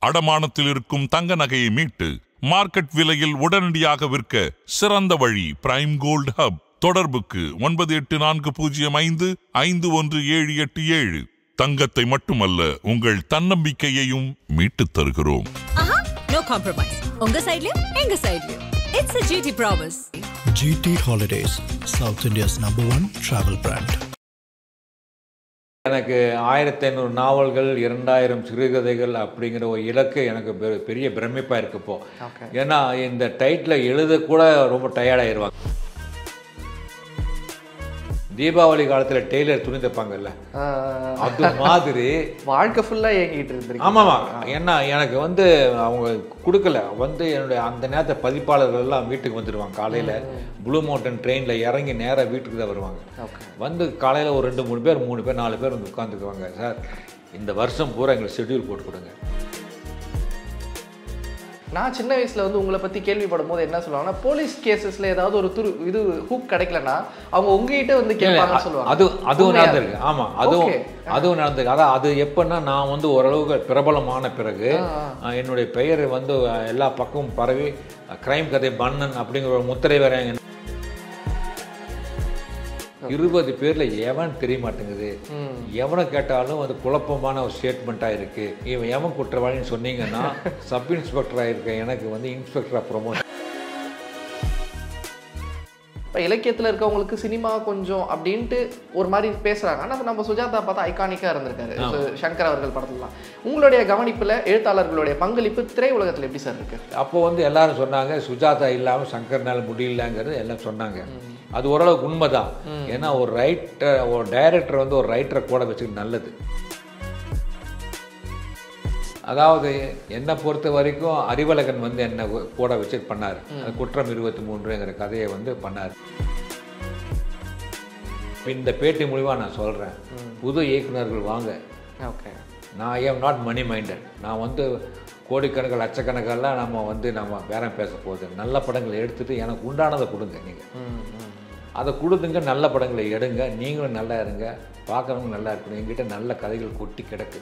அடமானத்தில் இருக்கும் தங்க நகையை மீட்டு மார்க்கெட் விலையில் உடனடியாக விற்க சிறந்த வழி பிரைம் கோல்ட் ஹப். தொடர்புக்கு 9845551787. தங்கத்தை மட்டுமல்ல, உங்கள் தன்னம்பிக்கையையும் மீட்டுத் தருகிறோம். No compromise. உங்க சைடுலயும் எங்க சைடுலயும். It's a GT promise. GT Holidays, South India's #1 travel brand. எனக்கு 1500 நாவல்கள் 2000 சிறுகதைகள் அப்படிங்கிற ஒரு இலக்கு எனக்கு பெரிய பிரமிப்பாக இருக்குப்போ. ஏன்னா இந்த டைட்டில் எழுத கூட ரொம்ப டயர்டாயிருவாங்க. தீபாவளி காலத்தில் டெய்லர் துணி தைப்பாங்கல்ல, அது மாதிரி வாழ்க்கை ஃபுல்லாக ஏங்கிட்டு இருந்துருக்கு. ஆமாம்மா. ஏன்னா எனக்கு அவங்க கொடுக்கல என்னுடைய அந்த நேரத்தை பதிப்பாளர்கள் எல்லாம் வீட்டுக்கு வந்துடுவாங்க. காலையில் ப்ளூ மவுண்டன் ட்ரெயினில் இறங்கி நேராக வீட்டுக்கு தான் வருவாங்க. காலையில் ஒரு 2-3 பேர் 3 பேர் 4 பேர் உட்காந்துக்குவாங்க. சார், இந்த வருஷம் பூரா எங்களுக்கு ஷெட்யூல் போட்டு கொடுங்க. நான் சின்ன வயசில் உங்களை பற்றி கேள்விப்படும் போது என்ன சொல்லுவாங்கன்னா, போலீஸ் கேசஸில் ஏதாவது ஒரு ஹூக் கிடைக்கலன்னா அவங்க உங்ககிட்ட கேட்பாங்கன்னு சொல்லுவாங்க. அதுவும் நடந்திருக்கு. ஆமாம், அதுவும் நடந்திருக்கு. அதான் அது எப்படின்னா, நான் ஓரளவுக்கு பிரபலமான பிறகு என்னுடைய பெயர் எல்லா பக்கமும் பரவி கிரைம் கதை பன்னன் அப்படிங்கிற ஒரு முத்திரை வேற 20 பேர்ல எவன் தெரிய மாட்டேங்குது. எவனை கேட்டாலும் குழப்பமான ஒரு ஸ்டேட்மெண்ட்டாக இருக்கு. இவன் எவன் குற்றவாளின்னு சொன்னீங்கன்னா சப் இன்ஸ்பெக்டராக இருக்க எனக்கு இன்ஸ்பெக்டராக ப்ரொமோஷன். இப்போ இலக்கியத்தில் இருக்கவங்களுக்கு சினிமா கொஞ்சம் அப்படின்ட்டு ஒரு மாதிரி பேசுகிறாங்க. ஆனால் நம்ம சுஜாதா பார்த்தா ஐகானிக்காக இருந்திருக்காரு, சங்கர் அவர்கள் படத்துலலாம். உங்களுடைய கவனிப்பில் எழுத்தாளர்களுடைய பங்களிப்பு திரையுலகத்தில் எப்படி சார் இருக்கு? அப்போ எல்லாரும் சொன்னாங்க, சுஜாதா இல்லாமல் சங்கர்னால முடியலங்கிறது எல்லாம் சொன்னாங்க. அது ஓரளவுக்கு உண்மைதான். ஏன்னா ஒரு டைரக்டர் ஒரு ரைட்டரை கூட வச்சுக்கிட்டு நல்லது. அதாவது என்னை பொறுத்த வரைக்கும் அறிவழகன் என்னை கூட வச்சுட்டு பண்ணார். குற்றம் 23ங்கிற கதையை பண்ணார். இந்த பேட்டி மூலிமா நான் சொல்கிறேன், புது இயக்குநர்கள் வாங்க. ஓகே, நான் ஐஎம் நாட் மணி மைண்டட். நான் கோடிக்கணக்கில் லட்சக்கணக்கெல்லாம் நம்ம பேரம் பேச போகுது. நல்ல படங்களை எடுத்துகிட்டு எனக்கு உண்டானதை கொடுங்க. நீங்கள் அதை கொடுத்துங்க, நல்ல படங்களை எடுங்க, நீங்களும் நல்லா இருங்க, பார்க்குறவங்க நல்லா இருக்கணும். எங்கிட்ட நல்ல கதைகள் கொட்டி கிடக்கு.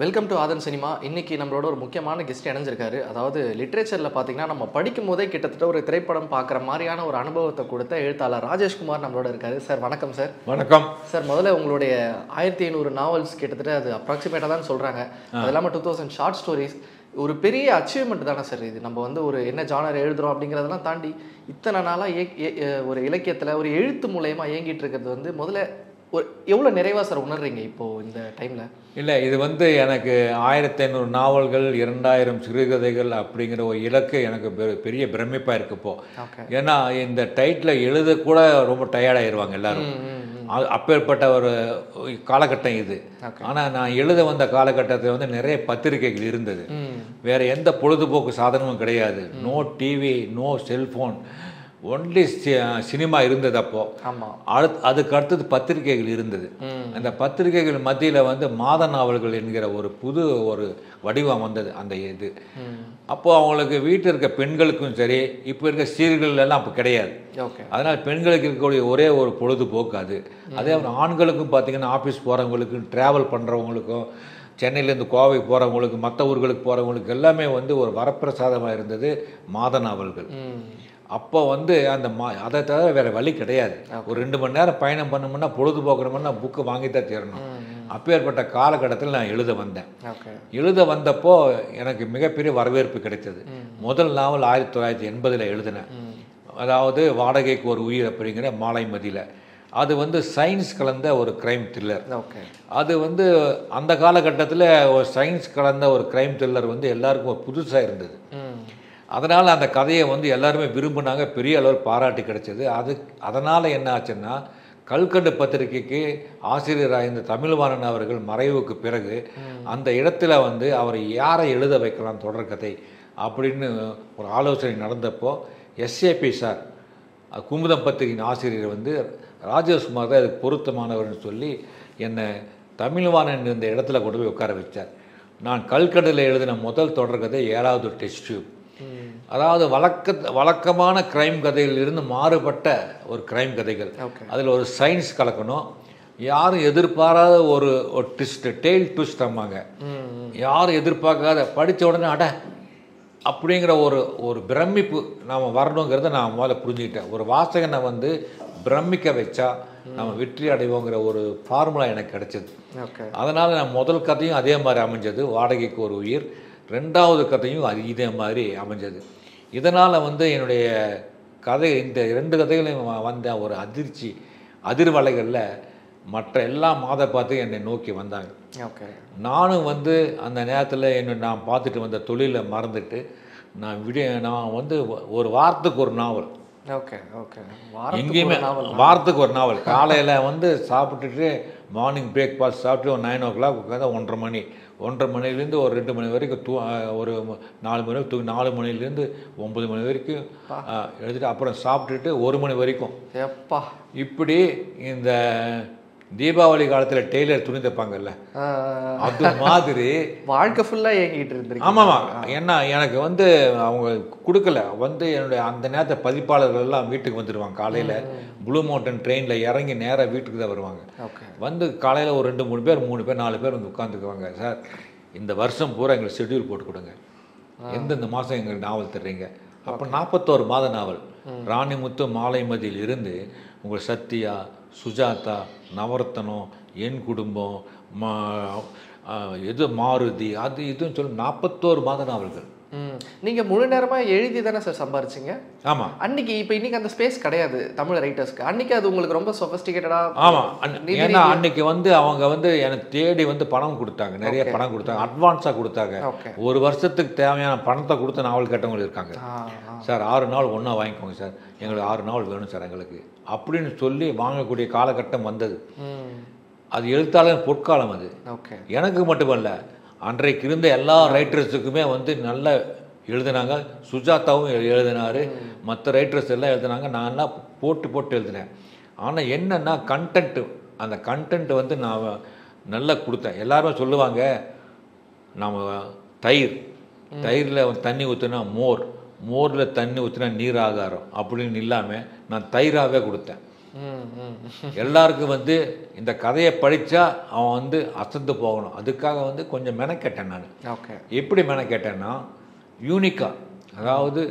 Welcome to Aadhan cinema. இன்றைக்கி நம்மளோட ஒரு முக்கியமான கெஸ்ட் இணைஞ்சிருக்காரு. அதாவது லிட்ரேச்சரில் பார்த்தீங்கன்னா, நம்ம படிக்கும் போதே கிட்டத்தட்ட ஒரு திரைப்படம் பார்க்குற மாதிரியான ஒரு அனுபவத்தை கொடுத்த எழுத்தாளர் ராஜேஷ்குமார் நம்மளோட இருக்காரு. சார் வணக்கம். சார் வணக்கம் சார். முதல்ல உங்களுடைய 1500 நாவல்ஸ் கிட்டத்தட்ட அது அப்ராக்சிமேட்டாக தான் சொல்கிறாங்க. அது இல்லாமல் 2000 ஷார்ட் ஸ்டோரிஸ், ஒரு பெரிய அச்சீவ்மெண்ட் தானே சார் இது. நம்ம ஒரு என்ன ஜானர் எழுதுகிறோம் அப்படிங்கிறதெல்லாம் தாண்டி இத்தனை நாளாக ஒரு இலக்கியத்தில் ஒரு எழுத்து மூலயமா இயங்கிட்டு இருக்கிறது முதல்ல ஒரு எவ்வளோ நிறைவாக சார் உணர்றீங்க இப்போது இந்த டைமில்? இல்லை, இது எனக்கு 1500 நாவல்கள் 2000 சிறுகதைகள் அப்படிங்கிற ஒரு இலக்கு எனக்கு பெரிய பிரமிப்பாக இருக்குப்போ. ஏன்னா இந்த டைட்டில் எழுத கூட ரொம்ப டயர்டாயிருவாங்க எல்லாரும். அப்பேற்பட்ட ஒரு காலகட்டம் இது. ஆனால் நான் எழுத வந்த காலகட்டத்தில் நிறைய பத்திரிகைகள் இருந்தது. வேறு எந்த பொழுதுபோக்கு சாதனமும் கிடையாது. No TV, no cellphone, only cinema இருந்தது. அப்போது அதுக்கு அடுத்தது பத்திரிகைகள் இருந்தது. அந்த பத்திரிகைகள் மத்தியில் மாத நாவல்கள் என்கிற ஒரு புது ஒரு வடிவம் வந்தது. அந்த இது அப்போது அவங்களுக்கு வீட்டில் இருக்க பெண்களுக்கும் சரி, இப்போ இருக்க சீரியல்கள் எல்லாம் அப்போ கிடையாது. அதனால் பெண்களுக்கு இருக்கக்கூடிய ஒரே ஒரு பொழுதுபோக்கு அது. அதே ஆண்களுக்கும் பார்த்திங்கன்னா, ஆஃபீஸ் போகிறவங்களுக்கும், ட்ராவல் பண்ணுறவங்களுக்கும், சென்னையிலேருந்து கோவை போகிறவங்களுக்கு, மற்ற ஊர்களுக்கு போகிறவங்களுக்கு எல்லாமே ஒரு வரப்பிரசாதமாக இருந்தது மாத நாவல்கள். அப்போ அந்த அதை தவிர வேறு வழி கிடையாது. ஒரு 2 மணி நேரம் பயணம் பண்ணணும்னா, பொழுதுபோக்கணும்னா புக்கு வாங்கித்தான் தீரணும். அப்பேற்பட்ட காலகட்டத்தில் நான் எழுத வந்தேன். எழுத வந்தப்போ எனக்கு மிகப்பெரிய வரவேற்பு கிடைத்தது. முதல் நாவல் 1980 எழுதினேன். அதாவது வாடகைக்கு ஒரு உயிர் அப்படிங்கிற மாலைமதியில். அது சயின்ஸ் கலந்த ஒரு கிரைம் த்ரில்லர். அது அந்த காலகட்டத்தில் ஒரு சயின்ஸ் கலந்த ஒரு கிரைம் த்ரில்லர் எல்லாருக்கும் ஒரு புதுசாக இருந்தது. அதனால் அந்த கதையை எல்லாருமே விரும்பினாங்க. பெரிய அளவு பாராட்டு கிடைச்சது. அதனால் என்ன ஆச்சுன்னா, கல்கண்டு பத்திரிகைக்கு ஆசிரியராக இந்த தமிழ்வாணன் அவர்கள் மறைவுக்கு பிறகு அந்த இடத்துல அவரை யாரை எழுத வைக்கலாம் தொடர்கதை அப்படின்னு ஒரு ஆலோசனை நடந்தப்போ, எஸ்ஏபி சார், குமுதம் பத்திரிகையின் ஆசிரியர் ராஜேஷ்குமார் தான் அதுக்கு பொருத்தமானவர்னு சொல்லி என்னை தமிழ்வாணன் இந்த இடத்துல கொண்டு போய் உட்கார வச்சார். நான் கல்கண்டில் எழுதின முதல் தொடர்கதை 7வது டெஸ்ட் டியூப். அதாவது வழக்கமான கிரைம் கதைகளிலிருந்து மாறுபட்ட ஒரு கிரைம் கதைகள். அதில் ஒரு சயின்ஸ் கலக்கணும். யாரும் எதிர்பாராத ஒரு ட்விஸ்ட், டெயில் ட்விஸ்ட் அம்மாங்க. யாரும் எதிர்பார்க்காத படித்த உடனே அட அப்படிங்கிற ஒரு பிரமிப்பு நாம் வரணுங்கிறத நான் முதல்ல புரிஞ்சுக்கிட்டேன். ஒரு வாசகனை வந்து பிரமிக்க வச்சா நம்ம வெற்றி அடைவோங்கிற ஒரு ஃபார்முலா எனக்கு கிடைச்சது. அதனால் நான் முதல் கதையும் அதே மாதிரி அமைஞ்சது, வாடகைக்கு ஒரு உயிர். ரெண்டாவது கதையும் இதே மாதிரி அமைஞ்சது. இதனால் வந்து என்னுடைய கதை, இந்த 2 கதைகளையும் வந்த ஒரு அதிர்வலைகளில் மற்ற எல்லா மாத பார்த்து என்னை நோக்கி வந்தாங்க. நானும் வந்து அந்த நேரத்தில் நான் பார்த்துட்டு வந்த தொழிலை மறந்துட்டு நான் வந்து ஒரு வாரத்துக்கு ஒரு நாவல், எங்கேயுமே வாரத்துக்கு ஒரு நாவல். காலையில் வந்து சாப்பிட்டுட்டு மார்னிங் பிரேக்ஃபாஸ்ட் சாப்பிட்டு ஒரு 9 o'clock உட்காந்து 1:30 மணிலேருந்து ஒரு 2 மணி வரைக்கும் ஒரு 4 மணி வரைக்கும் 4 மணிலேருந்து 9 மணி வரைக்கும் எழுதிட்டு அப்புறம் சாப்பிட்டுட்டு 1 மணி வரைக்கும் இப்படி இந்த தீபாவளி காலத்தில் டெய்லர் துணி தைப்பாங்கல்ல, அது மாதிரி வாழ்க்கை ஃபுல்லாக ஏங்கிட்டு இருந்துருக்கு. ஆமாம்மா. ஏன்னா எனக்கு வந்து அவங்க கொடுக்கல வந்து என்னுடைய அந்த நேரத்தை பதிப்பாளர்கள் எல்லாம் வீட்டுக்கு வந்துடுவாங்க. காலையில் ப்ளூ மவுண்டன் ட்ரெயினில் இறங்கி நேராக வீட்டுக்கு தான் வருவாங்க. வந்து காலையில் ஒரு 2-3 பேர் 3 பேர் 4 பேர் வந்து உட்காந்துக்குவாங்க. சார், இந்த வருஷம் பூரா எங்களுக்கு ஷெட்யூல் போட்டு கொடுங்க, எந்தெந்த மாதம் எங்களுக்கு நாவல் தர்றீங்க. அப்போ 41 மாத நாவல், ராணிமுத்து மாலைமதியில் இருந்து உங்கள் சத்யா, சுஜாதா, நவரத்தனம், என் குடும்பம், எது மாருதி, அது இதுன்னு சொல்லி 41 மாத நாவல்கள். நீங்கள் முழு நேரமாக எழுதி தானே சார் சம்பாரிச்சிங்க? ஆமாம். இன்னைக்கு அந்த ஸ்பேஸ் கிடையாது தமிழ் ரைட்டர்ஸ்க்கு. அன்னைக்கு அது உங்களுக்கு ரொம்ப சொஃபிஸ்டிகேட்டடாக. ஆமாம். ஏன்னா அன்னைக்கு வந்து அவங்க வந்து எனக்கு தேடி வந்து பணம் கொடுத்தாங்க, நிறைய பணம் கொடுத்தாங்க, அட்வான்ஸாக கொடுத்தாங்க. ஒரு வருஷத்துக்கு தேவையான பணத்தை கொடுத்து நாவல் கேட்டவங்க இருக்காங்க. சார் 6 நாள் ஒன்றா வாங்கிக்கோங்க சார், எங்களுக்கு 6 நாள் வேணும் சார் எங்களுக்கு அப்படின்னு சொல்லி வாங்கக்கூடிய காலகட்டம் வந்தது. அது எழுத்தாளர் பொற்காலம். அது எனக்கு மட்டுமல்ல, அன்றைக்கு இருந்த எல்லா ரைட்டர்ஸுக்குமே வந்து நல்லா எழுதினாங்க. சுஜாதாவும் எழுதினார், மற்ற ரைட்டர்ஸ் எல்லாம் எழுதினாங்க, நான் எல்லாம் போட்டு எழுதினேன். ஆனால் என்னென்னா அந்த கண்டென்ட் வந்து நான் நல்லா கொடுத்தேன். எல்லாருமே சொல்லுவாங்க, நம்ம தயிரில் தண்ணி ஊற்றினா மோரில் தண்ணி ஊற்றினா நீர் ஆகாரம் அப்படின்னு இல்லாமல் நான் தயிராகவே கொடுத்தேன். எல்லாருக்கும் வந்து இந்த கதையை படித்தா அவன் வந்து அசந்து போகணும். அதுக்காக வந்து கொஞ்சம் மெனக்கேட்டேன் நான். எப்படி மெனக்கேட்டேன்னா, யூனிக்காக, அதாவது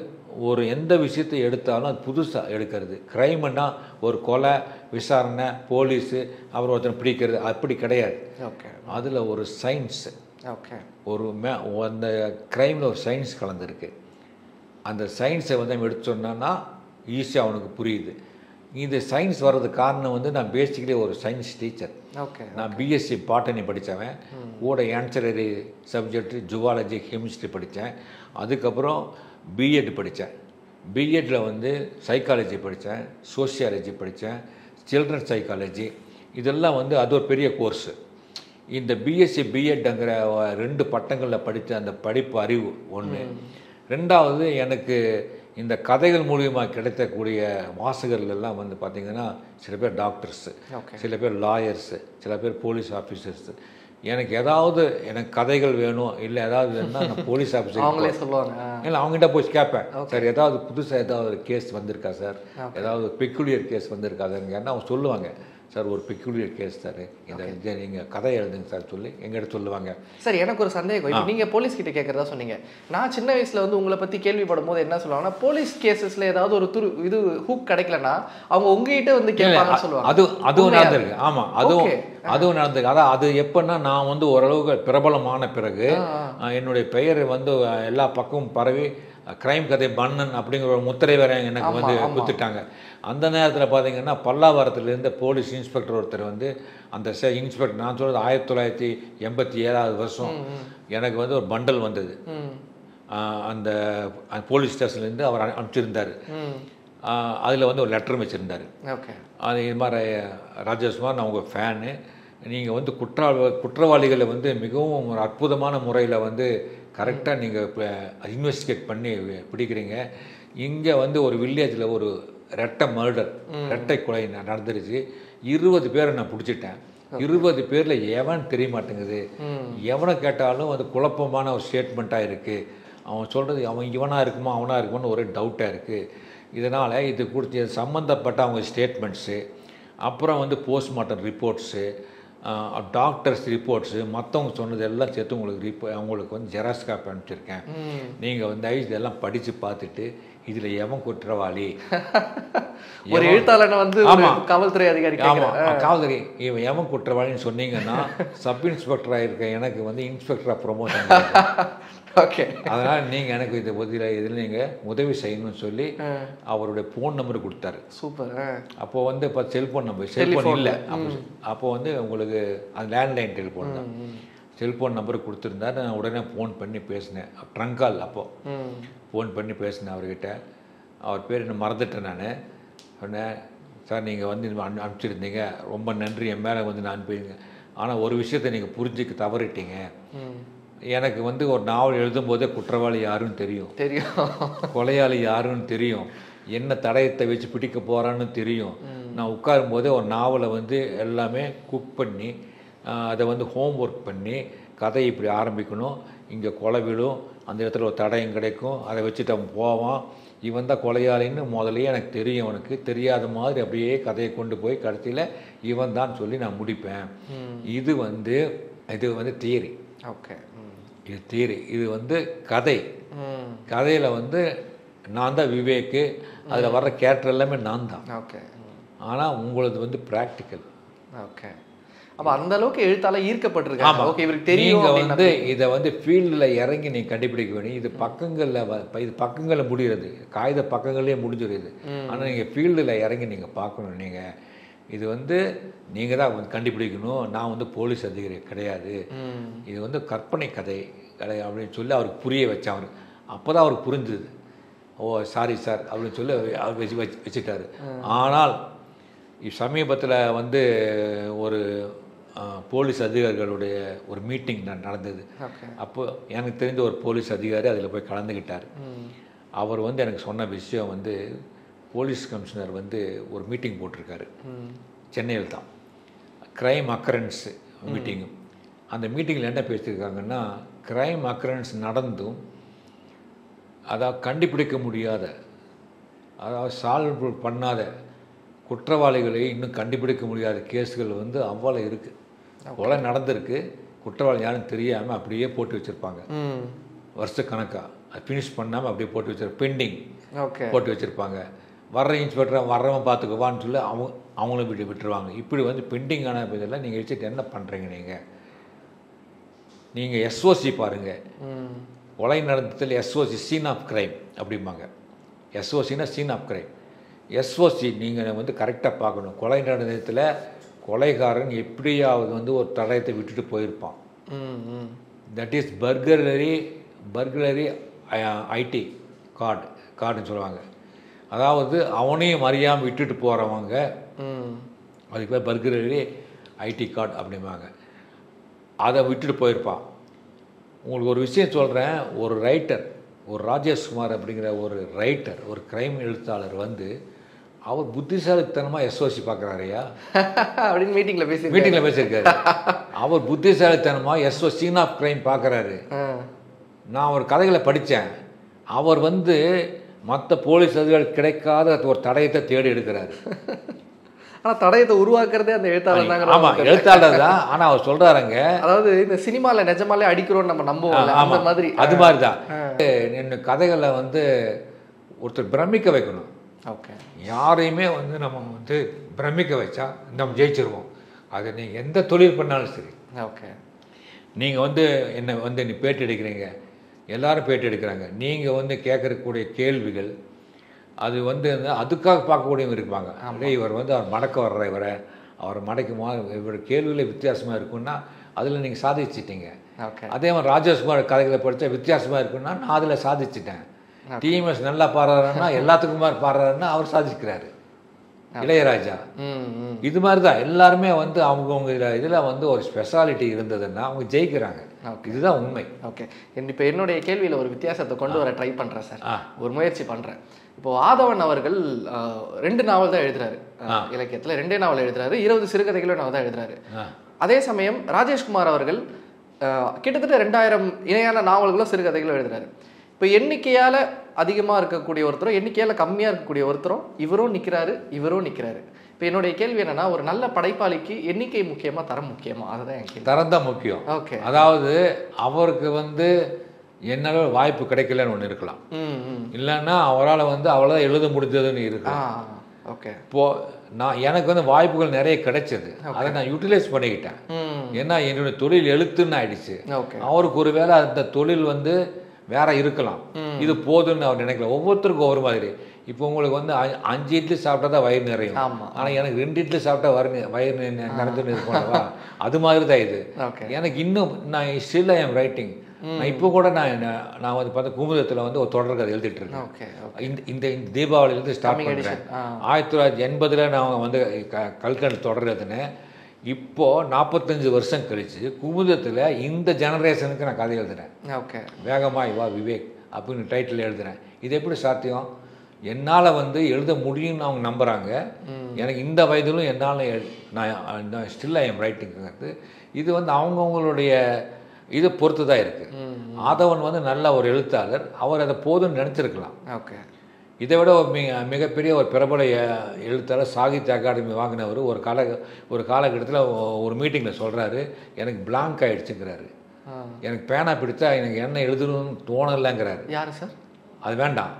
ஒரு எந்த விஷயத்தை எடுத்தாலும் அது புதுசாக எடுக்கிறது. க்ரைம்னா ஒரு கொலை, விசாரணை, போலீஸு, அப்புறம் ஒருத்தனை பிடிக்கிறது, அப்படி கிடையாது. அதில் ஒரு சயின்ஸு, அந்த க்ரைமில் ஒரு சயின்ஸ் கலந்துருக்கு. அந்த சயின்ஸை வந்து நம்ம எடுத்து சொன்னோன்னா ஈஸியாக அவனுக்கு புரியுது. இந்த சயின்ஸ் வர்றதுக்கு காரணம் வந்து நான் பேசிக்கலி ஒரு சயின்ஸ் டீச்சர். நான் பிஎஸ்சி பாட்டனி படித்தவன், கூட ஆன்சரரி சப்ஜெக்ட் ஜுவாலஜி, கெமிஸ்ட்ரி படித்தேன். அதுக்கப்புறம் பிஎட் படித்தேன். பிஎட்டில் வந்து சைக்காலஜி படித்தேன், சோஷியாலஜி படித்தேன், சில்ட்ரன் சைக்காலஜி. இதெல்லாம் வந்து அது ஒரு பெரிய கோர்ஸு. இந்த பிஎஸ்சி பிஎட்ங்கிற 2 பட்டங்களில் படித்த அந்த படிப்பு அறிவு ஒன்று. ரெண்டாவது, எனக்கு இந்த கதைகள் மூலியமாக கிடைக்கக்கூடிய வாசகர்கள் எல்லாம் வந்து பார்த்திங்கன்னா, சில பேர் டாக்டர்ஸு, சில பேர் லாயர்ஸு, சில பேர் போலீஸ் ஆஃபீஸர்ஸு. எனக்கு கதைகள் வேணும், இல்லை ஏதாவது வேணும்னா நான் போலீஸ் ஆஃபீஸர் அவங்களே சொல்லுவாங்க. இல்லை, அவங்ககிட்ட போய் கேட்பேன், சார் ஏதாவது புதுசாக ஏதாவது கேஸ் வந்திருக்கா சார், ஏதாவது பெக்குலியர் கேஸ் வந்திருக்கா சார், ஏன்னா அவங்க சொல்லுவாங்க, சார் ஒரு பெக்குலியர் கேஸ் சார், இதை நீங்கள் கதை எழுதுங்க சார் சொல்லி எங்கிட்ட சொல்லுவாங்க. சார், எனக்கு ஒரு சந்தேகம். இப்போ நீங்கள் போலீஸ் கிட்ட கேட்குறதா சொன்னீங்க. நான் சின்ன வயசில் வந்து உங்களை பற்றி கேள்விப்படும் போது என்ன சொல்லுவாங்கன்னா, போலீஸ் கேசஸில் ஏதாவது ஒரு ஹூக் கிடைக்கலன்னா அவங்க உங்ககிட்ட வந்து கேட்பாங்கன்னு சொல்லுவாங்க. அதுவும் நடந்திருக்கு. ஆமாம், அதுவும் நடந்திருக்கு. அதான் அது எப்போன்னா, நான் வந்து ஓரளவுக்கு பிரபலமான பிறகு என்னுடைய பெயர் வந்து எல்லா பக்கமும் பரவி கிரைம் கதை பண்ணன் அப்படிங்கிற ஒரு முத்திரை வேற எனக்கு வந்து குத்துட்டாங்க. அந்த நேரத்தில் பார்த்தீங்கன்னா, பல்லாவரத்துலேருந்து போலீஸ் இன்ஸ்பெக்டர் ஒருத்தர் வந்து அந்த இன்ஸ்பெக்டர், நான் சொல்கிறது 1987 வருஷம், எனக்கு வந்து ஒரு பண்டல் வந்தது. அந்த போலீஸ் ஸ்டேஷன்லேருந்து அவர் அனுப்பிச்சிருந்தார். அதில் வந்து ஒரு லெட்டர் வச்சுருந்தார். அது இது மாதிரி, ராஜேஷ்குமார், நான் உங்கள் ஃபேனு, நீங்கள் வந்து குற்றவாளிகளை வந்து மிகவும் ஒரு அற்புதமான முறையில் வந்து கரெக்டாக நீங்கள் இப்போ இன்வெஸ்டிகேட் பண்ணி பிடிக்கிறீங்க. இங்கே வந்து ஒரு வில்லேஜில் ஒரு ரெட்டை கொலை நடந்துருச்சு. 20 பேரை நான் பிடிச்சிட்டேன். 20 பேரில் எவன் தெரிய மாட்டேங்குது. எவனை கேட்டாலும் அது குழப்பமான ஒரு ஸ்டேட்மெண்ட்டாக இருக்குது. அவன் சொல்கிறது அவன் இவனாக இருக்குமா அவனாக இருக்குமான்னு ஒரே டவுட்டாக இருக்குது. இதனால் இது கொடுத்து சம்மந்தப்பட்ட அவங்க ஸ்டேட்மெண்ட்ஸு, அப்புறம் வந்து போஸ்ட்மார்ட்டம் ரிப்போர்ட்ஸு, டாக்டர்ஸ் ரிப்போர்ட்ஸு மற்றவங்க சொன்னது எல்லாம் சேர்த்து உங்களுக்கு அவங்களுக்கு வந்து ஜெராக்ஸ் காப்பி அனுப்பிச்சிருக்கேன். நீங்கள் வந்து இதெல்லாம் படித்து பார்த்துட்டு இதில் எவன் குற்றவாளி, ஒரு எழுத்தாளனை வந்து காவல்துறை அதிகாரி, காவல்துறை இவன் எவன் குற்றவாளின்னு சொன்னீங்கன்னா சப் இன்ஸ்பெக்டராக இருக்க எனக்கு வந்து இன்ஸ்பெக்டராக ப்ரொமோஷன். ஓகே, அதனால் நீங்கள் எனக்கு இதில் நீங்கள் உதவி செய்யணும்னு சொல்லி அவருடைய ஃபோன் நம்பர் கொடுத்தாரு. சூப்பர். அப்போது வந்து இப்போ செல்ஃபோன் இல்லை, அப்போது வந்து உங்களுக்கு அது லேண்ட்லைன் டெலிஃபோன் தான். செல்ஃபோன் நம்பர் கொடுத்துருந்தாரு. நான் உடனே ஃபோன் பண்ணி பேசினேன். ட்ரங்கால் அப்போது ஃபோன் பண்ணி பேசினேன் அவர்கிட்ட. அவர் பேர் என்ன மறந்துட்டேன். நான் சொன்னேன், சார் நீங்கள் வந்து அனுப்பிச்சிருந்தீங்க, ரொம்ப நன்றி, என் மேலே வந்து நான் அனுப்பிடுங்க. ஆனால் ஒரு விஷயத்தை நீங்கள் புரிஞ்சுக்க தவறிட்டீங்க. எனக்கு வந்து ஒரு நாவல் எழுதும்போதே குற்றவாளி யாருன்னு தெரியும், கொலையாளி யாருன்னு தெரியும், என்ன தடயத்தை வச்சு பிடிக்க போகிறான்னு தெரியும். நான் உட்காரும் போதே ஒரு நாவலை வந்து எல்லாமே குக் பண்ணி அதை வந்து ஹோம் ஒர்க் பண்ணி கதை இப்படி ஆரம்பிக்கணும், இங்கே கொலை விழும், அந்த இடத்துல ஒரு தடயம் கிடைக்கும், அதை வச்சுட்டு அவன் போவான், இவன் தான் கொலையாளின்னு முதலே எனக்கு தெரியும். அவனுக்கு தெரியாத மாதிரி அப்படியே கதையை கொண்டு போய் கடைசியில் இவன் தான் சொல்லி நான் முடிப்பேன். இது வந்து தியரி. ஓகே, இது தியரி. இது வந்து கதை. கதையில் வந்து நான் தான் விவேக்கு, அதில் வர்ற கேரக்டர் எல்லாமே நான் தான். ஓகே, ஆனால் உங்களது வந்து ப்ராக்டிக்கல். ஓகே, அப்போ அந்த அளவுக்கு எழுத்தாளர் ஈர்க்கப்பட்டிருக்காங்க. ஓகே, இவருக்கு தெரியும். நீங்கள் வந்து இதை வந்து ஃபீல்டில் இறங்கி நீங்கள் கண்டுபிடிக்க வேணும். இது பக்கங்களில் முடிகிறது, காகித பக்கங்களே முடிஞ்சிடுது. ஆனால் நீங்கள் ஃபீல்டில் இறங்கி நீங்கள் பார்க்கணும். நீங்கள் இது வந்து நீங்கள் தான் கண்டுபிடிக்கணும். நான் வந்து போலீஸ் அதிகாரி கிடையாது, இது வந்து கற்பனை கதை அப்படின்னு சொல்லி அவருக்கு புரிய வச்சேன். அவர் அப்போ தான் அவருக்கு புரிஞ்சுது. ஓ சாரி சார் அப்படின்னு சொல்லி அவர் வச்சுட்டாரு. ஆனால் சமீபத்தில் வந்து ஒரு போலீஸ் அதிகாரிகளுடைய ஒரு மீட்டிங் நடந்தது. அப்போ எனக்கு தெரிஞ்ச ஒரு போலீஸ் அதிகாரி அதில் போய் கலந்துக்கிட்டார். அவர் வந்து எனக்கு சொன்ன விஷயம் வந்து, போலீஸ் கமிஷனர் வந்து ஒரு மீட்டிங் போட்டிருக்காரு சென்னையில் தான், க்ரைம் அக்கரன்ஸ் மீட்டிங்கு. அந்த மீட்டிங்கில் என்ன பேசியிருக்காங்கன்னா, க்ரைம் அக்கரன்ஸ் நடந்தும் அதாவது கண்டுபிடிக்க முடியாத, அதாவது சால்வ் பண்ணாத குற்றவாளிகளை இன்னும் கண்டுபிடிக்க முடியாத கேஸுகள் வந்து அவ்வளோ இருக்குது. கொலை நடந்திருக்கு, குற்றவாளி யாரும் தெரியாமல் அப்படியே போட்டு வச்சுருப்பாங்க வருஷக்கணக்காக. அது ஃபினிஷ் பண்ணாமல் அப்படியே போட்டு வச்சுருப்பாங்க, பெண்டிங் போட்டு வச்சுருப்பாங்க. வர்ற இன்ஸ்பெக்டரை வர்றவன் பார்த்துக்குவான்னு சொல்லி அவங்களும் விட்டுருவாங்க. இப்படி வந்து பெண்டிங்கான இதெல்லாம் நீங்கள் வச்சுட்டு என்ன பண்ணுறீங்க? நீங்கள் எஸ்ஓசி பாருங்கள். கொலை நடந்ததில் எஸ்ஓசி சீன் ஆஃப் கிரைம் அப்படிம்பாங்க. எஸ்ஓசின்னா சீன் ஆஃப் கிரைம். எஸ்ஓசி நீங்கள் வந்து கரெக்டாக பார்க்கணும். கொலை நடந்ததில் கொலைகாரன் எப்படியாவது வந்து ஒரு தடயத்தை விட்டுட்டு போயிருப்பான். தட் இஸ் பர்குலரி ஐடி கார்டுன்னு சொல்லுவாங்க. அதாவது அவனையும் அறியாமல் விட்டுட்டு போகிறவங்க, அதுக்கு பேர் பர்குலரி ஐடி கார்டு அப்படிம்பாங்க. அதை விட்டுட்டு போயிருப்பான். உங்களுக்கு ஒரு விஷயம் சொல்கிறேன். ஒரு ரைட்டர், ஒரு ராஜேஷ்குமார் அப்படிங்கிற ஒரு ரைட்டர், ஒரு கிரைம் எழுத்தாளர் வந்து அவர் புத்திசாலித்தனமாக எஸ்ஓசி பார்க்குறாரையா அப்படின்னு மீட்டிங்கில் பேசியிருக்காரு. அவர் புத்திசாலித்தனமாக எஸ்ஓசி சீன் ஆஃப் கிரைம் பார்க்குறாரு. நான் ஒரு கதைகளை படித்தேன். அவர் வந்து மற்ற போலீஸ் அதிகாரி கிடைக்காத ஒரு தடயத்தை தேடி எடுக்கிறாரு. ஆனால் தடயத்தை உருவாக்குறதே அந்த எழுத்தாளர் தாங்க. ஆமாம், எழுத்தாளர் தான். ஆனால் அவர் சொல்கிறாருங்க, அதாவது இந்த சினிமாவில் நிஜமாலே அடிக்கிறோன்னு நம்ம நம்புவோம், அந்த மாதிரி. அது மாதிரி தான் என்ன கதைகளை வந்து ஒருத்தர் பிரமிக்க வைக்கணும். ஓகே, யாரையுமே வந்து நம்ம வந்து பிரமிக்க வச்சா நம்ம ஜெயிச்சிருவோம். அது நீங்கள் எந்த தொழில் பண்ணாலும் சரி. ஓகே, நீங்கள் வந்து என்ன வந்து நீ பேட்டி எடுக்கிறீங்க, எல்லாரும் பேட்டி எடுக்கிறாங்க. நீங்கள் வந்து கேட்கக்கூடிய கேள்விகள் அது வந்து அதுக்காக பார்க்கக்கூடியவங்க இருப்பாங்க. அப்படியே இவர் வந்து அவர் மடக்க வர்ற அவர் மடக்குமா, இவரோட கேள்விகளே வித்தியாசமாக இருக்குன்னா அதில் நீங்கள் சாதிச்சிட்டீங்க. அதே மாதிரி ராஜேஷ்குமார் கதைகளை படித்தா வித்தியாசமாக இருக்குன்னா நான் அதில் சாதிச்சிட்டேன். டிஎம்எஸ் நல்லா பாடுறாருன்னா எல்லாத்துக்கும் பாடுறாருன்னா அவர் சாதிக்கிறாரு. இளையராஜா இது மாதிரி தான் எல்லாருமே வந்து அவங்கவுங்க இதில் வந்து ஒரு ஸ்பெஷாலிட்டி இருந்ததுன்னா அவங்க ஜெயிக்கிறாங்க. இதுதான் உண்மை. ஓகே, இப்போ என்னுடைய கேள்வியில் ஒரு வித்தியாசத்தை கொண்டு வர ட்ரை பண்ணுறேன் சார், ஒரு முயற்சி பண்ணுறேன். இப்போது ஆதவன் அவர்கள் 2 நாவல் தான் எழுதுறாரு இலக்கியத்தில், 2 நாவல் எழுதுறாரு, 20 சிறுகதைகளும் நாவல் தான் எழுதுறாரு. அதே சமயம் ராஜேஷ்குமார் அவர்கள் கிட்டத்தட்ட 2000 இணையான நாவல்களும் சிறுகதைகளும் எழுதுறாரு. இப்போ எண்ணிக்கையால் அதிகமாக இருக்கக்கூடிய ஒருத்தரும் எண்ணிக்கையால் கம்மியாக இருக்கக்கூடிய ஒருத்தரும் இவரும் நிற்கிறாரு. இப்போ என்னுடைய கேள்வி என்னன்னா, ஒரு நல்ல படைப்பாளிக்கு எண்ணிக்கை முக்கியமா தரம் முக்கியமா? அதுதான் என் கேள்வி. தரம் தான் முக்கியம். ஓகே. அதாவது அவருக்கு வந்து என்னால வாய்ப்பு கிடைக்கலன்னு ஒன்று இருக்கலாம், இல்லைன்னா அவரால் வந்து அவ்வளோதான் எழுத முடிஞ்சதுன்னு இருக்கலாம். ஓகே. இப்போ எனக்கு வந்து வாய்ப்புகள் நிறைய கிடைச்சது, அதை நான் யூட்டிலைஸ் பண்ணிக்கிட்டேன். ஏன்னா என்னுடைய தொழில் எழுத்துன்னு ஆயிடுச்சு. அவருக்கு ஒருவேளை அந்த தொழில் வந்து வேற இருக்கலாம், இது போதுன்னு அவர் நினைக்கல. ஒவ்வொருத்தருக்கும் ஒவ்வொரு மாதிரி. இப்போ உங்களுக்கு வந்து 5 இட்லி சாப்பிட்டா தான் வயிறு நிறையும், ஆனால் எனக்கு 2 இட்லி சாப்பிட்டா வயிறு நிறைஞ்சுன்னு இருக்கோம்வா, அது மாதிரி தான் இது. எனக்கு இன்னும் நான் ஸ்டில் ஐ எம் ரைட்டிங். நான் இப்போ கூட நான் வந்து பார்த்தா குமுதத்தில் வந்து ஒரு தொடர்கதை எழுதிட்டு இருக்கேன். இந்த தீபாவளியிலேருந்து ஸ்டார்ட் பண்ணுறேன். 1980 நான் வந்து கல்கண்டு தொடர் எழுதினேன். இப்போது 45 வருஷம் கழித்து குமுதத்தில் இந்த ஜெனரேஷனுக்கு நான் கதை எழுதுகிறேன். வேகமாய் வா விவேக் அப்படின்னு டைட்டில் எழுதுகிறேன். இது எப்படி சாத்தியம்? என்னால் வந்து எழுத முடியும்னு அவங்க நம்புகிறாங்க. எனக்கு இந்த வயதிலும் என்னால் நான் ஸ்டில் ஐ எம் ரைட்டிங்கிறது இது வந்து அவங்கவுங்களுடைய இதை பொறுத்து தான் இருக்குது. ஆதவன் வந்து நல்ல ஒரு எழுத்தாளர், அவர் அதை போதும்னு நினச்சிருக்கலாம். இதை விட மிகப்பெரிய ஒரு பிரபல எழுத்தாளர், சாகித்ய அகாடமி வாங்கினவர் ஒரு காலகட்டத்தில் ஒரு மீட்டிங்கில் சொல்கிறாரு, எனக்கு பிளாங்க் ஆகிடுச்சுங்கிறாரு. எனக்கு பேனா பிடித்தா எனக்கு என்ன எழுதணும்னு தோணலைங்கிறாரு. யார் சார்? அது வேண்டாம்,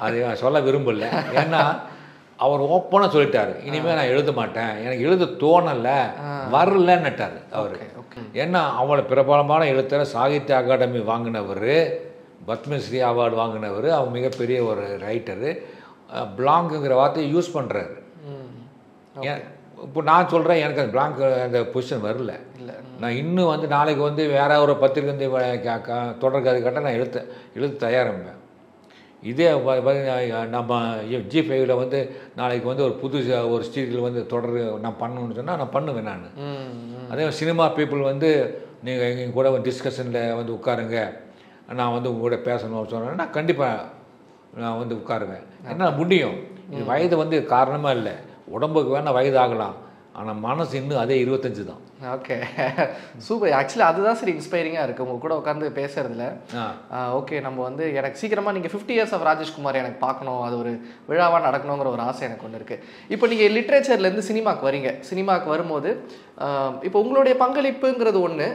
அது சொல்ல விரும்பல. ஏன்னா அவர் ஓப்பனாக சொல்லிட்டாரு, இனிமேல் நான் எழுத மாட்டேன், எனக்கு எழுத தோணலை, வரலன்னுட்டார் அவர். ஏன்னா அவளை பிரபலமான எழுத்தாளர், சாகித்ய அகாடமி வாங்கினவர், பத்மஸ்ரீ அவார்டு வாங்கினவர், அவர் மிகப்பெரிய ஒரு ரைட்டரு. பிளாங்குங்கிற வார்த்தையை யூஸ் பண்ணுறாரு. இப்போ நான் சொல்கிறேன், எனக்கு அந்த பிளாங்க் அந்த பொசிஷன் வரல. நான் இன்னும் வந்து நாளைக்கு வந்து வேற ஒரு பத்திரிக்கை வந்து தொடர்கதை கேட்டால் நான் எழுத தயாரிப்பேன். இதே நம்ம G5 வந்து நாளைக்கு வந்து ஒரு புது ஒரு ஸ்டீரியில் வந்து தொடர் நான் பண்ணணும்னு சொன்னால் நான் பண்ணுவேன். நான் அதே சினிமா பீப்புள் வந்து நீங்கள் எங்கள் கூட டிஸ்கஷனில் வந்து உட்காருங்க, நான் வந்து உங்க கூட பேசணும்னு சொன்னேன்னா கண்டிப்பாக நான் வந்து உட்காருவேன். என்ன முடியும், இது வயது வந்து காரணமாக இல்லை, உடம்புக்கு வேணால் வயது ஆகலாம், ஆனால் மனசு இன்னும் அதே 25 தான். Okay, super. ஆக்சுவலி அதுதான் சரி இன்ஸ்பைரிங்காக இருக்குது உங்கள் கூட உட்காந்து பேசுறதுல. ஓகே, நம்ம வந்து எனக்கு சீக்கிரமாக நீங்கள் 50 இயர்ஸ் ஆஃப் ராஜேஷ்குமார் எனக்கு பார்க்கணும், அது ஒரு விழாவாக நடக்கணுங்கிற ஒரு ஆசை எனக்கு ஒன்று இருக்குது. இப்போ நீங்கள் லிட்ரேச்சர்லேருந்து சினிமாவுக்கு வரீங்க. சினிமாவுக்கு வரும்போது இப்போ உங்களுடைய பங்களிப்புங்கிறது ஒன்று,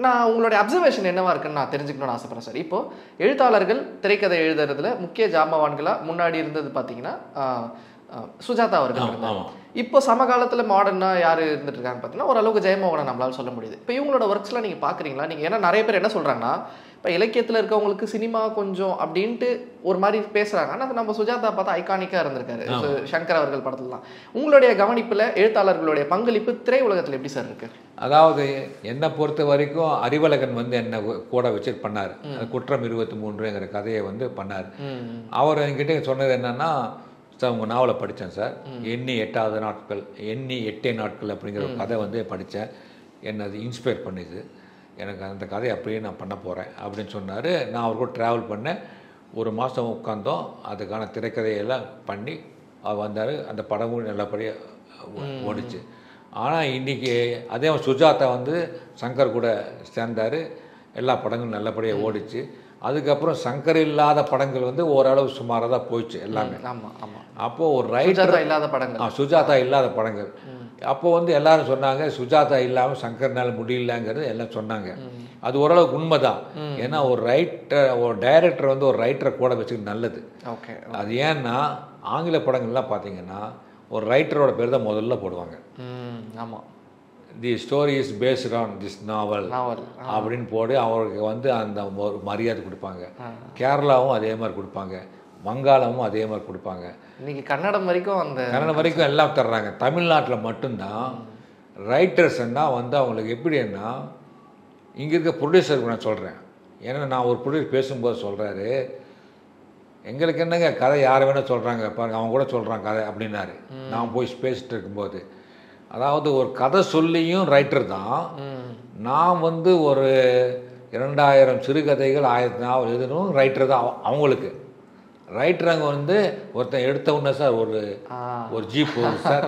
நான் உங்களுடைய அப்சர்வேஷன் என்னவா இருக்குன்னு நான் தெரிஞ்சுக்கணும்னு ஆசைப்படுறேன் சார். இப்போ எழுத்தாளர்கள் திரைக்கதை எழுதுறதுல முக்கிய ஜாம்பவான்களாக முன்னாடி இருந்தது பார்த்தீங்கன்னா சுஜாதா அவர்கள் இருந்தாங்க. இப்போ சமகாலத்தில் மாடர்னாக யார் இருந்துட்டு இருக்காங்க பார்த்தீங்கன்னா ஓரளவுக்கு ஜெயமோகனை நம்மளால சொல்ல முடியுது. இப்போ இவங்களோட ஒர்க்ஸ்லாம் நீங்கள் பார்க்குறீங்களா? நீங்கள் ஏன்னா நிறைய பேர் என்ன சொல்கிறாங்கன்னா, இப்போ இலக்கியத்தில் இருக்கவங்களுக்கு சினிமா கொஞ்சம் அப்படின்ட்டு ஒரு மாதிரி பேசுகிறாங்க. ஆனால் அது நம்ம சுஜாதா பார்த்தா ஐகானிக்காக இருந்திருக்காரு, சங்கர் அவர்கள் படத்துலலாம். உங்களுடைய கவனிப்பில் எழுத்தாளர்களுடைய பங்களிப்பு திரை உலகத்தில் எப்படி சார் இருக்குது? அதாவது என்னை பொறுத்த வரைக்கும் அறிவழகன் வந்து என்னை கூட வச்சு பண்ணார். குற்றம் 23ங்கிற கதையை வந்து பண்ணார். அவர் என்கிட்ட சொன்னது என்னன்னா, சார் உங்கள் நாவலை படித்தேன் சார், எண்ணி 8 நாட்கள் அப்படிங்கிற ஒரு கதை வந்து படித்தேன், என்னை அது இன்ஸ்பயர் பண்ணிது, எனக்கு அந்த கதையை அப்படியே நான் பண்ண போகிறேன் அப்படின்னு சொன்னார். நான் அவர் கூட ட்ராவல் பண்ணேன். 1 மாதம் உட்காந்தோம், அதுக்கான திரைக்கதையெல்லாம் பண்ணி அவர் வந்தார். அந்த படமும் நல்லபடியாக ஓடிச்சு. ஆனால் இன்றைக்கி அதே சுஜாதா வந்து சங்கர் கூட சேர்ந்தார், எல்லா படங்களும் நல்லபடியாக ஓடிச்சு. அதுக்கப்புறம் சங்கர் இல்லாத படங்கள் வந்து ஓரளவு சுமாராக தான் போயிடுச்சு எல்லாமே. அப்போது ஒரு ரைட்டர் இல்லாத படங்கள், சுஜாதா இல்லாத படங்கள். அப்போது வந்து எல்லாரும் சொன்னாங்க சுஜாதா இல்லாமல் சங்கர்னால முடியலங்கிறது எல்லாம் சொன்னாங்க. அது ஓரளவுக்கு உண்மை தான். ஏன்னா ஒரு டைரக்டர் வந்து ஒரு ரைட்டரை கூட வச்சுக்கிட்டு நல்லது. அது ஏன்னா ஆங்கில படங்கள்லாம் பார்த்தீங்கன்னா ஒரு ரைட்டரோட பேர் தான் முதல்ல போடுவாங்க. ஆமாம், the story is based on this novel அப்படின்னு போட்டு அவருக்கு வந்து அந்த ஒரு மரியாதை கொடுப்பாங்க. கேரளாவும் அதே மாதிரி கொடுப்பாங்க, வங்காளமும் அதே மாதிரி கொடுப்பாங்க. இன்னைக்கு கன்னடம் வரைக்கும் எல்லாம் தர்றாங்க. தமிழ்நாட்டில் மட்டும்தான் ரைட்டர்ஸ்ன்னா வந்து அவங்களுக்கு எப்படின்னா, இங்கே இருக்க ப்ரொடியூசருக்கு நான் சொல்கிறேன், ஏன்னா நான் ஒரு ப்ரொடியூசர் பேசும்போது சொல்கிறாரு, எங்களுக்கு என்னங்க கதை யார் வேணால் சொல்கிறாங்க பாருங்க, அவங்க கூட சொல்கிறாங்க கதை அப்படின்னாரு. நான் போய் பேசிட்டு இருக்கும்போது, அதாவது ஒரு கதை சொல்லியும் ரைட்டர் தான். நான் வந்து ஒரு 2000 சிறுகதைகள் 1000 நாவல் எழுதணும் ரைட்டர் தான். அவங்களுக்கு ரைட்டர் அங்கே வந்து ஒருத்தன் எடுத்த உடனே சார் ஒரு ஜீப் போகுது சார்,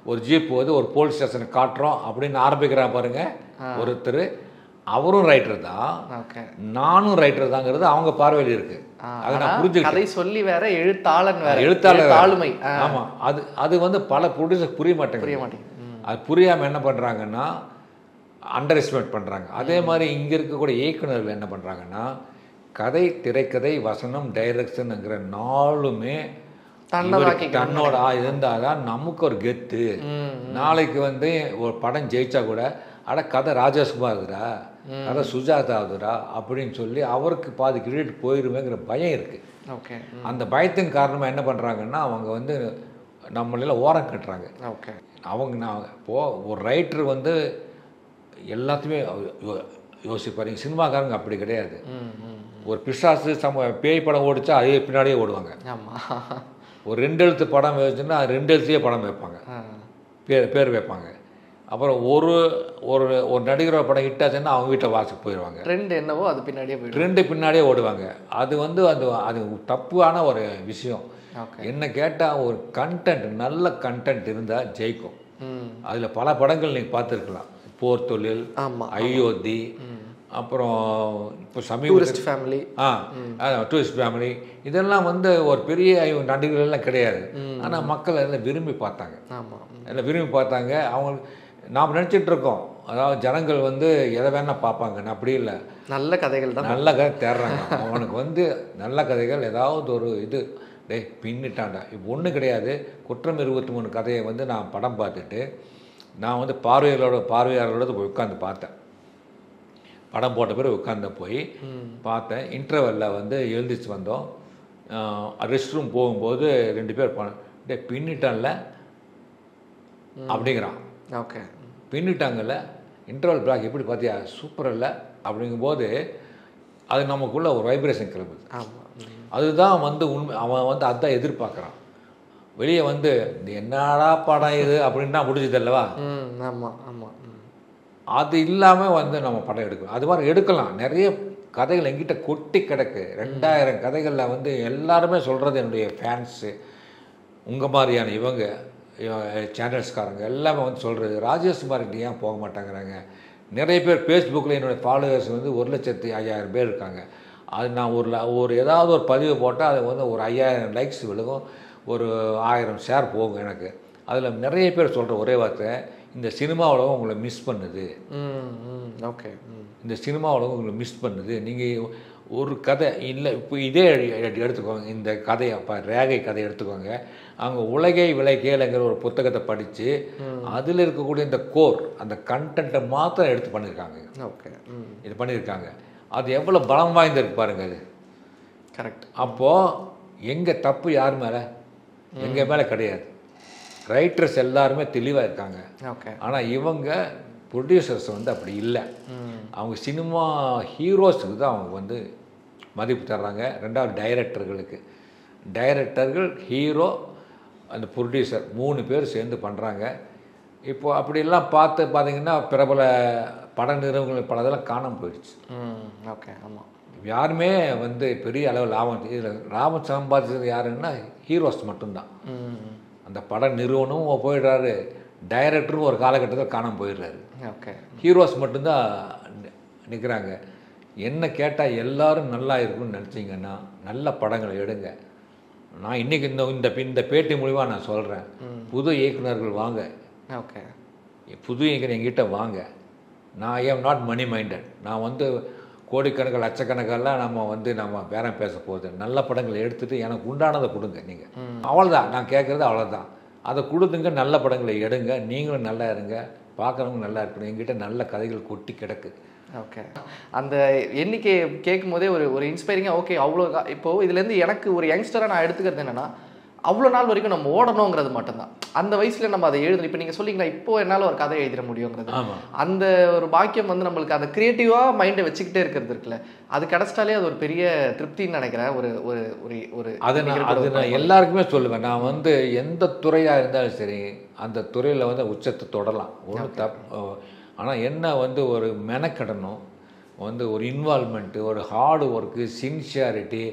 ஒரு ஜீப் போகுது, ஒரு போலீஸ் ஸ்டேஷனுக்கு காட்டுறோம் அப்படின்னு ஆரம்பிக்கிறான் பாருங்க ஒருத்தர். அவரும் ரைட்டர் தான், ஓகே, நானும் ரைட்டர் தாங்கிறது அவங்க பார்வையில் இருக்கு. அதை நான் புரிஞ்சுக்கிட்டேன். கதை சொல்லி வேற, எழுத்தாளன் வேற, எழுத்தாளர் ஆளுமை. ஆமாம், அது வந்து பல ப்ரொடியூசர் புரிய மாட்டேங்குது. அது புரியாமல் என்ன பண்ணுறாங்கன்னா அண்டர் எஸ்டிமேட் பண்ணுறாங்க. அதே மாதிரி இங்கே இருக்கக்கூடிய இயக்குநர்கள் என்ன பண்ணுறாங்கன்னா கதை, திரைக்கதை, வசனம், டைரக்ஷனுங்கிற நாலுமே தன்னோட இருந்தால் தான் நமக்கு ஒரு கெத்து. நாளைக்கு வந்து ஒரு படம் ஜெயிச்சா கூட அட கதை ராஜேஷ்குமார்துரா, கதை சுஜாதாதுரா அப்படின்னு சொல்லி அவருக்கு பாதி கிரெடிட் போயிருமேங்கிற பயம் இருக்குது. ஓகே, அந்த பயத்தின் காரணமாக என்ன பண்ணுறாங்கன்னா அவங்க வந்து நம்மளெல்லாம் ஓரம் கட்டுறாங்க. ஓகே, அவங்க நான் இப்போது ஒரு ரைட்டர் வந்து எல்லாத்தையுமே யோசிப்பாருங்க. சினிமாக்காரங்க அப்படி கிடையாது. ஒரு பிசாசு பேய் படம் ஓடிச்சா அதே பின்னாடியே ஓடுவாங்க. ஒரு 2 எழுத்து படம் வச்சுன்னா 2 எழுத்தையே படம் வைப்பாங்க, பேர் வைப்பாங்க. அப்புறம் ஒரு ஒரு ஒரு நடிகரோட படம் ஹிட்டாச்சுன்னா அவங்க வீட்டை வாசிக்கு போயிடுவாங்க. ட்ரெண்ட் என்னவோ அது பின்னாடியே பின்னாடியே ஓடுவாங்க. அது வந்து அது தப்பான ஒரு விஷயம். என்ன கேட்டால் ஒரு கண்டென்ட், நல்ல கண்டென்ட் இருந்தால் ஜெயிக்கும். அதில் பல படங்கள் நீங்கள் பார்த்துருக்கலாம். போர் தொழில், அயோத்தி, அப்புறம் இப்போ டூரிஸ்ட் ஃபேமிலி, இதெல்லாம் வந்து ஒரு பெரிய நடிகர்கள்லாம் கிடையாது. ஆனால் மக்கள் எல்லாம் விரும்பி பார்த்தாங்க. எல்லாம் விரும்பி பார்த்தாங்க. அவங்க நாம் நினச்சிட்டு இருக்கோம் அதாவது ஜனங்கள் வந்து எதை வேணால் பார்ப்பாங்கன்னு. அப்படி இல்லை, நல்ல கதைகள் தான், நல்ல கதை தேடுறாங்க. அவனுக்கு வந்து நல்ல கதைகள் ஏதாவது ஒரு இது பின்னிட்டாண்டா. இப்போ ஒன்றும் கிடையாது. குற்றம் 23 கதையை வந்து நான் படம் பார்த்துட்டு நான் வந்து பார்வையாளரோட போய் உட்காந்து பார்த்தேன். படம் போட்ட பிறகு உட்காந்து போய் பார்த்தேன். இன்டர்வெல்லில் வந்து எழுந்திரிச்சு வந்தோம். ரெஸ்ட் ரூம் போகும்போது 2 பேர் பின்னிட்டான்ல அப்படிங்கிறான். ஓகே, பின்னிட்டாங்கல்ல, இன்டர்வல் பிளாக் எப்படி பார்த்தியா, சூப்பர் இல்லை அப்படிங்கும்போது அது நமக்குள்ள ஒரு வைப்ரேஷன் கிளம்புது. அதுதான் வந்து உண்மை. அவன் வந்து அதுதான் எதிர்பார்க்குறான். வெளியே வந்து இந்த என்னடா படம் இது அப்படின்னா முடிஞ்சது அல்லவா. ஆமாம் ஆமாம். அது இல்லாமல் வந்து நம்ம படம் எடுக்கணும். அது மாதிரி எடுக்கலாம். நிறைய கதைகள் எங்கிட்ட கொட்டி கிடக்கு. 2000 கதைகளில் வந்து எல்லாருமே சொல்கிறது, என்னுடைய ஃபேன்ஸு உங்கள் மாதிரியான இவங்க சேனல்ஸ்காரங்க எல்லாமே வந்து சொல்கிறது, ராஜேஷ்குமார்கிட்ட ஏன் போக மாட்டாங்கிறாங்க. நிறைய பேர் ஃபேஸ்புக்கில் என்னுடைய ஃபாலோவர்ஸ் வந்து 1,05,000 பேர் இருக்காங்க. அது நான் ஒரு ஏதாவது ஒரு பதிவு போட்டால் அது வந்து ஒரு 5000 லைக்ஸ் விழுகும், ஒரு 1000 ஷேர் போகும் எனக்கு. அதில் நிறைய பேர் சொல்கிற ஒரே வார்த்தை, இந்த சினிமா உலகம் உங்களை மிஸ் பண்ணுது. ஓகே, இந்த சினிமா உலகம் உங்களை மிஸ் பண்ணுது. நீங்கள் ஒரு கதை இல்லை, இப்போ இதே எடுத்துக்கோங்க, இந்த கதையை ரேகை கதை எடுத்துக்கோங்க. அவங்க உலகை விலை கேளுங்கிற ஒரு புத்தகத்தை படித்து அதில் இருக்கக்கூடிய இந்த கோர், அந்த கண்டென்ட்டை மாத்திரம் எடுத்து பண்ணியிருக்காங்க. ஓகே, இது பண்ணியிருக்காங்க. அது எவ்வளோ பலம் வாய்ந்திருக்கு பாருங்க. அது கரெக்ட். அப்போது எங்கள் தப்பு யார் மேலே? எங்கள் மேலே கிடையாது. ரைட்டர்ஸ் எல்லாருமே தெளிவாக இருக்காங்க. ஆனால் இவங்க ப்ரொடியூசர்ஸ் வந்து அப்படி இல்லை. அவங்க சினிமா ஹீரோஸுக்கு தான் அவங்க வந்து மதிப்பு தர்றாங்க. ரெண்டாவது டைரக்டர்கள், ஹீரோ, அந்த ப்ரொடியூசர் 3 பேர் சேர்ந்து பண்ணுறாங்க. இப்போது அப்படிலாம் பார்த்தீங்கன்னா பிரபல பட நிறுவனங்கள் பலதெல்லாம் காணாமல் போயிடுச்சு. ஓகே, ஆமாம். யாருமே வந்து பெரிய அளவு லாபம் சம்பாதிச்சது யாருன்னா ஹீரோஸ் மட்டும்தான். அந்த பட நிறுவனமும் போயிடுறாரு, டைரக்டரும் ஒரு காலகட்டத்தில் காணாமல் போயிடுறாரு. ஓகே, ஹீரோஸ் மட்டும்தான் நிற்கிறாங்க. என்ன கேட்டால் எல்லோரும் நல்லா இருக்குன்னு நினச்சிங்கன்னா நல்ல படங்களை எடுங்க. நான் இன்றைக்கி இந்த பேட்டி மூலிமா நான் சொல்கிறேன், புது இயக்குநர்கள் வாங்க. ஓகே, புது இயக்குனர் எங்கிட்ட வாங்க. நான் I am not money minded. நான் வந்து கோடிக்கணக்கில் லட்சக்கணக்கெல்லாம் நம்ம பேரம் பேச போகுது. நல்ல படங்களை எடுத்துகிட்டு எனக்கு உண்டானதை கொடுங்க. நீங்கள் அவ்வளோதான் நான் கேட்குறது, அவ்வளோதான். அதை கொடுத்துங்க, நல்ல படங்களை எடுங்க, நீங்களும் நல்லா இருங்க, பார்க்குறவங்க நல்லா இருக்கணும். எங்கிட்ட நல்ல கதைகள் கொட்டி கிடக்கு. ஓகே, அந்த எண்ணிக்கை கேட்கும் போதே ஒரு இன்ஸ்பைரிங்காக, ஓகே அவ்வளோ. இப்போது இதுலேருந்து எனக்கு ஒரு யங்ஸ்டராக நான் எடுத்துக்கிறது என்னென்னா, அவ்வளோ நாள் வரைக்கும் நம்ம ஓடணுங்கிறது மட்டும்தான். அந்த வயசில் நம்ம அதை எழுதணும். இப்போ நீங்கள் சொல்லிங்களா, இப்போ என்னால் ஒரு கதை எழுதிட முடியுங்கிறது, அந்த ஒரு பாக்கியம் வந்து நம்மளுக்கு அந்த க்ரியேட்டிவாக மைண்டை வச்சுக்கிட்டே இருக்கிறது இருக்குல்ல, அது கிடச்சிட்டாலே அது ஒரு பெரிய திருப்தின்னு நினைக்கிறேன். ஒரு அது நான் எல்லாருக்குமே சொல்லுவேன். நான் வந்து எந்த துறையாக இருந்தாலும் சரி, அந்த துறையில் வந்து உச்சத்தை தொடலாம், ஒன்றும் தப்பு. ஆனால் என்ன வந்து ஒரு மெனக்கடணும், வந்து ஒரு இன்வால்மெண்ட்டு, ஒரு ஹார்டு ஒர்க்கு, சின்சியாரிட்டி,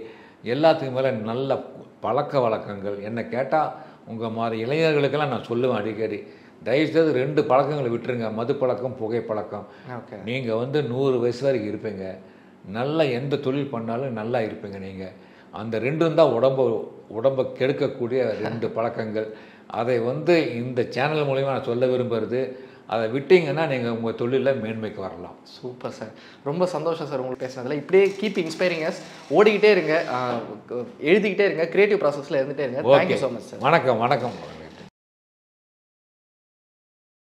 எல்லாத்துக்கும் மேலே நல்ல பழக்க வழக்கங்கள். என்னை கேட்டால் உங்கள் மாதிரி இளைஞர்களுக்கெல்லாம் நான் சொல்லுவேன் அடிக்கடி, தயவுசெய்து 2 பழக்கங்களை விட்டுருங்க. மது பழக்கம், புகைப்பழக்கம். ஓகே. நீங்கள் வந்து 100 வயசு வரைக்கும் இருப்பீங்க. நல்லா எந்த தொழில் பண்ணாலும் நல்லா இருப்பீங்க நீங்கள். அந்த 2ம் தான் உடம்பை கெடுக்கக்கூடிய 2 பழக்கங்கள். அதை வந்து இந்த சேனல் மூலிமா நான் சொல்ல விரும்புகிறது, அதை விட்டீங்கன்னா நீங்கள் உங்கள் தொழிலில் மேன்மைக்கு வரலாம். சூப்பர் சார், ரொம்ப சந்தோஷம் சார் உங்களுக்கு பேசுனதில். இப்படியே கீப் இன்ஸ்பைரிங் அஸ், ஓடிக்கிட்டே இருங்க, எழுதிக்கிட்டே இருங்க, கிரியேட்டிவ் ப்ராசஸில் இருந்துகிட்டே இருங்க. Thank you so much sir. வணக்கம்.